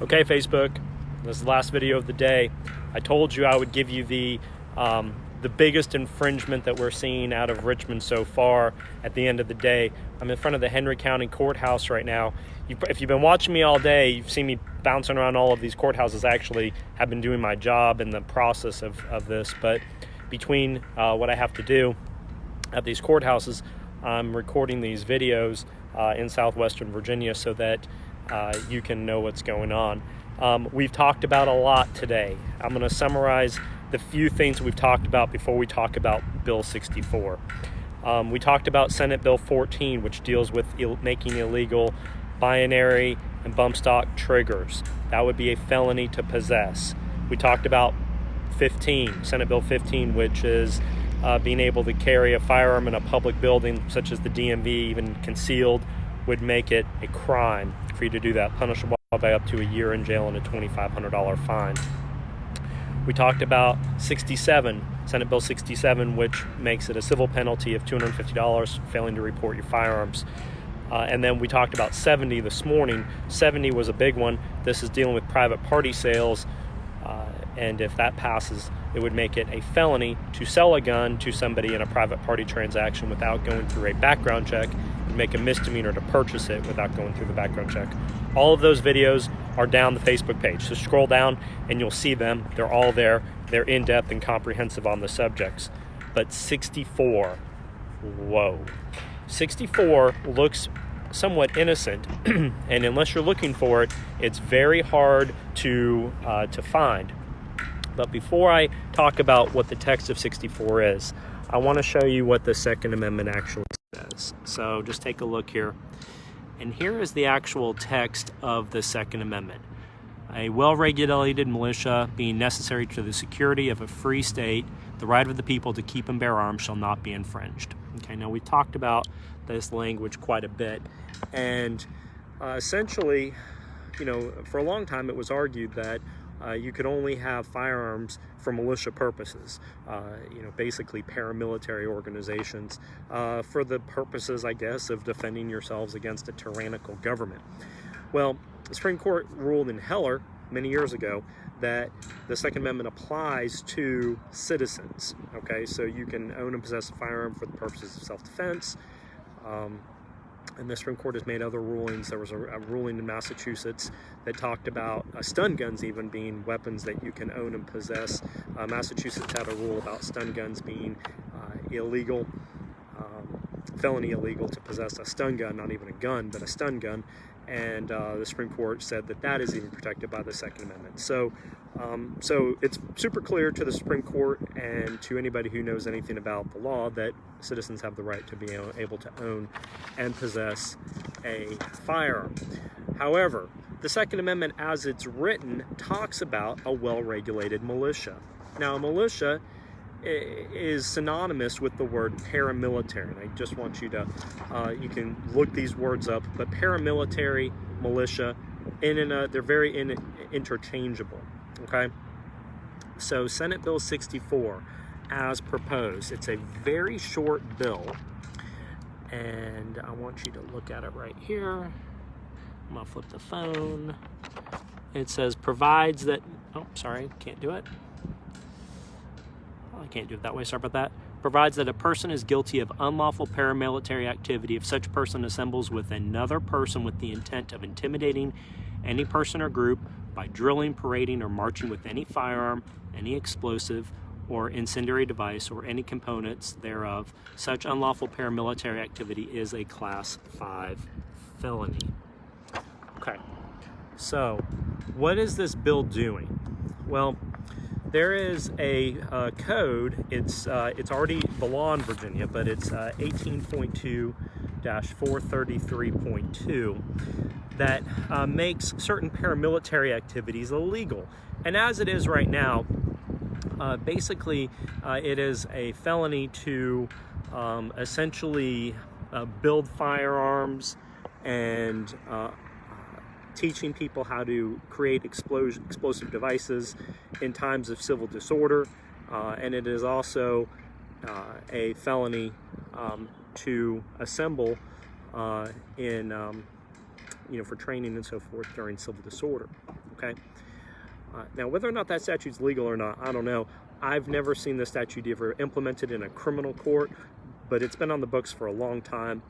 Okay, Facebook, this is the last video of the day. I told you I would give you the biggest infringement that we're seeing out of Richmond so far at the end of the day. I'm in front of the Henry County Courthouse right now. If you've been watching me all day, you've seen me bouncing around all of these courthouses. I actually have been doing my job in the process of this, but between what I have to do at these courthouses, I'm recording these videos in southwestern Virginia so that you can know what's going on. We've talked about a lot today. I'm going to summarize the few things we've talked about before we talk about Bill 64. We talked about Senate Bill 14, which deals with making illegal binary and bump stock triggers. That would be a felony to possess. We talked about 15, Senate Bill 15, which is being able to carry a firearm in a public building such as the DMV, even concealed, would make it a crime for you to do that, punishable by up to a year in jail and a $2,500 fine. We talked about 67, Senate Bill 67, which makes it a civil penalty of $250 for failing to report your firearms. And then we talked about 70 this morning. 70 was a big one. This is dealing with private party sales. And if that passes, it would make it a felony to sell a gun to somebody in a private party transaction without going through a background check, and make a misdemeanor to purchase it without going through the background check. All of those videos are down the Facebook page. So scroll down and you'll see them. They're all there. They're in-depth and comprehensive on the subjects. But 64, whoa. 64 looks somewhat innocent, and unless you're looking for it, it's very hard to find. But before I talk about what the text of 64 is, I want to show you what the Second Amendment actually says. So just take a look here. And here is the actual text of the Second Amendment. A well-regulated militia being necessary to the security of a free state, the right of the people to keep and bear arms shall not be infringed. Okay, now we've talked about this language quite a bit. And essentially, for a long time it was argued that you could only have firearms for militia purposes, basically paramilitary organizations, for the purposes, I guess, of defending yourselves against a tyrannical government. Well, the Supreme Court ruled in Heller many years ago that the Second Amendment applies to citizens. Okay, so you can own and possess a firearm for the purposes of self-defense. And the Supreme Court has made other rulings. There was a ruling in Massachusetts that talked about stun guns even being weapons that you can own and possess. Massachusetts had a rule about stun guns being illegal, felony illegal to possess a stun gun, not even a gun, but a stun gun. And the Supreme Court said that that is even protected by the Second Amendment. So it's super clear to the Supreme Court and to anybody who knows anything about the law that citizens have the right to be able to own and possess a firearm. However, the Second Amendment, as it's written, talks about a well-regulated militia. Now, a militia is synonymous with the word paramilitary, and I just want you to you can look these words up, but paramilitary, militia, they're very interchangeable. Okay, so Senate Bill 64 as proposed, it's a very short bill, and I want you to look at it right here. I'm gonna flip the phone. It says provides that, oh sorry, can't do it. I can't do it that way, sorry about that. Provides that a person is guilty of unlawful paramilitary activity if such person assembles with another person with the intent of intimidating any person or group by drilling, parading, or marching with any firearm, any explosive or incendiary device, or any components thereof. Such unlawful paramilitary activity is a Class 5 felony. Okay, so what is this bill doing? Well, there is a code. It's already the law in Virginia, but it's 18.2-433.2 that makes certain paramilitary activities illegal. And as it is right now, basically it is a felony to essentially build firearms and teaching people how to create explosive devices in times of civil disorder, and it is also a felony to assemble for training and so forth during civil disorder. okay? Now, whether or not that statute's legal or not, I don't know. I've never seen the statute ever implemented in a criminal court, but it's been on the books for a long time.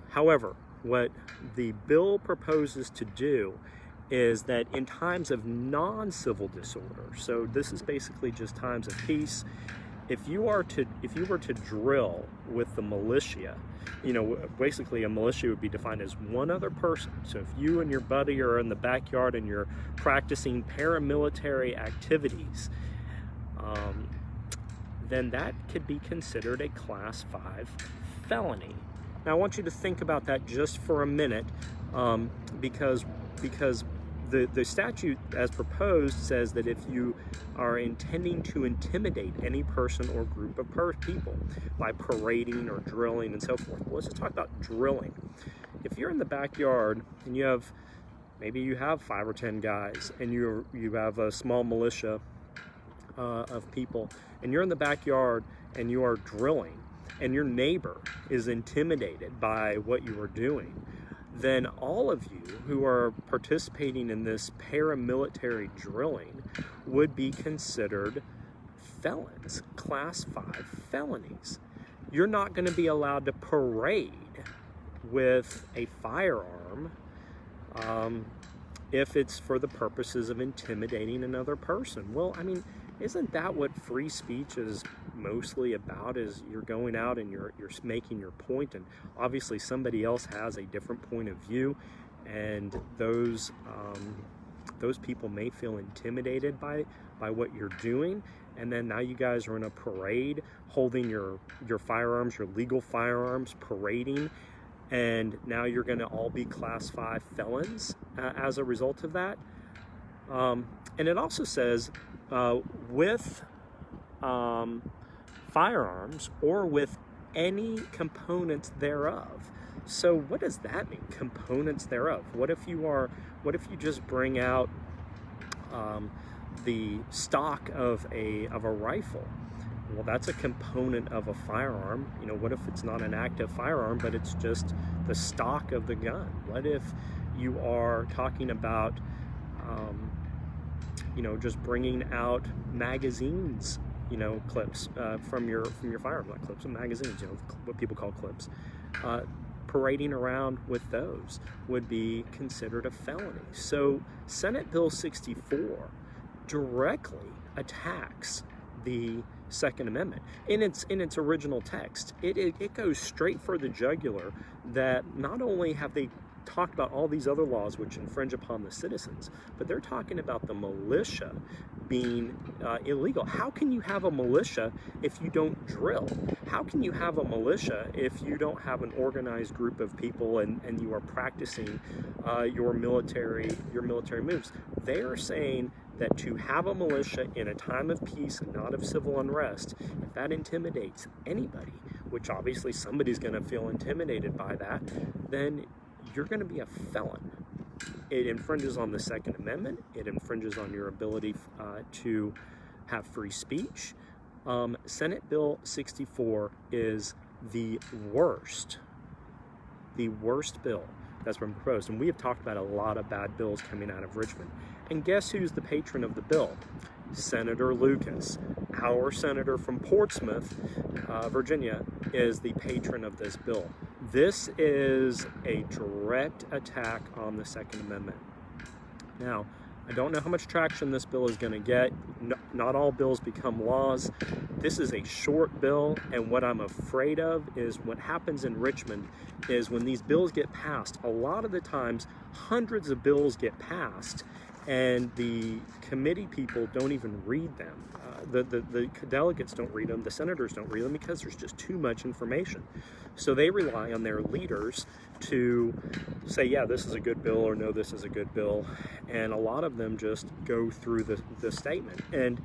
However, what the bill proposes to do is that in times of non-civil disorder, so this is basically just times of peace, if you were to drill with the militia, basically a militia would be defined as one other person. So if you and your buddy are in the backyard and you're practicing paramilitary activities, then that could be considered a Class 5 felony. Now I want you to think about that just for a minute, because the statute as proposed says that if you are intending to intimidate any person or group of people by parading or drilling and so forth. Well, let's just talk about drilling. If you're in the backyard and maybe you have 5 or 10 guys and you have a small militia of people, and you're in the backyard and you are drilling and your neighbor is intimidated by what you are doing, then all of you who are participating in this paramilitary drilling would be considered felons, Class 5 felonies. You're not going to be allowed to parade with a firearm if it's for the purposes of intimidating another person. Well, I mean, isn't that what free speech is mostly about? Is you're going out and you're making your point, and obviously somebody else has a different point of view, and those people may feel intimidated by what you're doing, and then now you guys are in a parade holding your firearms, your legal firearms, parading, and now you're going to all be Class 5 felons as a result of that. And it also says with firearms or with any components thereof. So what does that mean, components thereof? What if you just bring out the stock of a rifle? Well, that's a component of a firearm. What if it's not an active firearm, but it's just the stock of the gun? What if you are talking about just bringing out magazines, clips from your firearm, not clips, and magazines, what people call clips. Parading around with those would be considered a felony. So Senate Bill 64 directly attacks the Second Amendment in its original text. It goes straight for the jugular, that not only have they talked about all these other laws which infringe upon the citizens, but they're talking about the militia being illegal. How can you have a militia if you don't drill? How can you have a militia if you don't have an organized group of people and you are practicing your military moves? They are saying that to have a militia in a time of peace and not of civil unrest, if that intimidates anybody, which obviously somebody's going to feel intimidated by that, then you're going to be a felon. It infringes on the Second Amendment. It infringes on your ability to have free speech. Senate Bill 64 is the worst bill that's been proposed. And we have talked about a lot of bad bills coming out of Richmond. And guess who's the patron of the bill? Senator Lucas. Our senator from Portsmouth, Virginia, is the patron of this bill. This is a direct attack on the Second Amendment. Now, I don't know how much traction this bill is going to get. Not all bills become laws. This is a short bill, and what I'm afraid of is what happens in Richmond is when these bills get passed, a lot of the times hundreds of bills get passed, and the committee people don't even read them. The delegates don't read them, the senators don't read them, because there's just too much information. So they rely on their leaders to say, yeah, this is a good bill, or no, this is a good bill. And a lot of them just go through the statement. And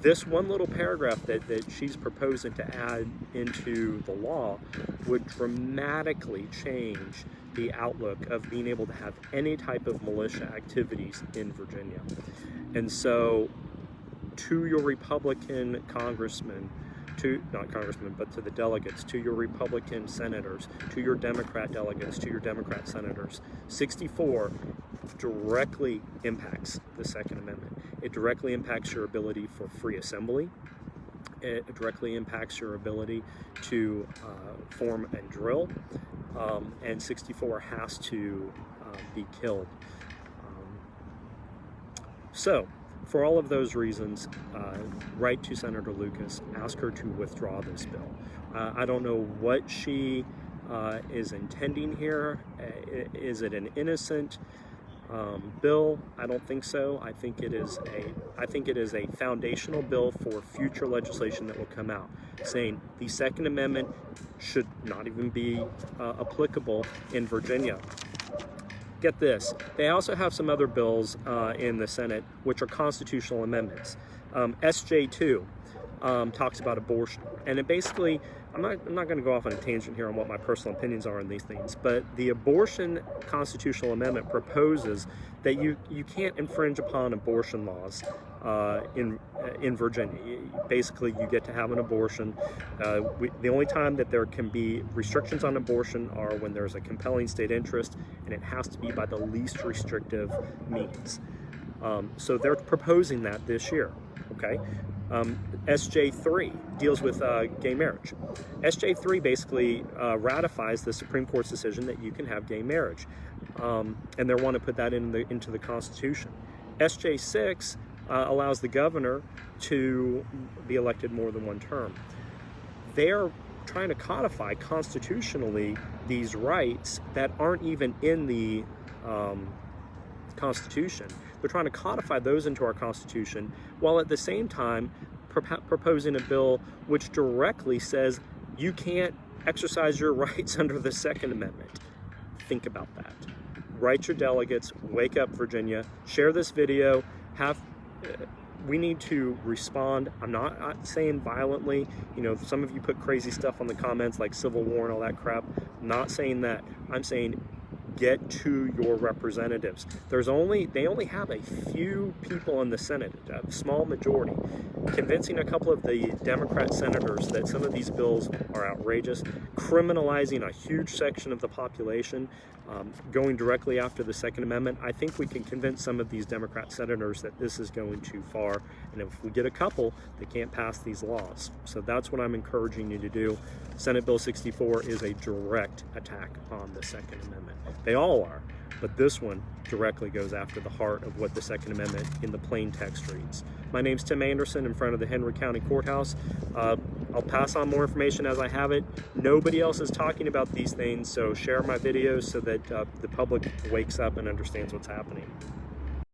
this one little paragraph that she's proposing to add into the law would dramatically change the outlook of being able to have any type of militia activities in Virginia. And so to your Republican congressmen, but to the delegates, to your Republican senators, to your Democrat delegates, to your Democrat senators, 64 directly impacts the Second Amendment. It directly impacts your ability for free assembly. It directly impacts your ability to form and drill, and 64 has to be killed. So, for all of those reasons, write to Senator Lucas, ask her to withdraw this bill. I don't know what she is intending here. Is it an innocent bill? I don't think so. I think it is a foundational bill for future legislation that will come out, saying the Second Amendment should not even be applicable in Virginia. Get this, they also have some other bills in the Senate which are constitutional amendments. SJ2 talks about abortion, and it basically, I'm not going to go off on a tangent here on what my personal opinions are on these things, but the abortion constitutional amendment proposes that you can't infringe upon abortion laws in Virginia. Basically, you get to have an abortion. The only time that there can be restrictions on abortion are when there's a compelling state interest, and it has to be by the least restrictive means. So they're proposing that this year, okay? SJ3 deals with gay marriage. SJ3 basically ratifies the Supreme Court's decision that you can have gay marriage, and they want to put that into the Constitution. SJ6 allows the governor to be elected more than one term. They're trying to codify constitutionally these rights that aren't even in the Constitution. They're trying to codify those into our Constitution, while at the same time proposing a bill which directly says you can't exercise your rights under the Second Amendment. Think about that. Write your delegates, wake up Virginia, share this video, we need to respond. I'm not saying violently. You know, some of you put crazy stuff on the comments like civil war and all that crap. I'm not saying that. I'm saying get to your representatives. They only have a few people in the Senate, a small majority. Convincing a couple of the Democrat senators that some of these bills are outrageous, criminalizing a huge section of the population, going directly after the Second Amendment. I think we can convince some of these Democrat senators that this is going too far, and if we get a couple, they can't pass these laws. So that's what I'm encouraging you to do. Senate Bill 64 is a direct attack on the Second Amendment. They all are, but this one directly goes after the heart of what the Second Amendment in the plain text reads. My name's Tim Anderson in front of the Henry County Courthouse. I'll pass on more information as I have it. Nobody else is talking about these things, so share my videos so that the public wakes up and understands what's happening.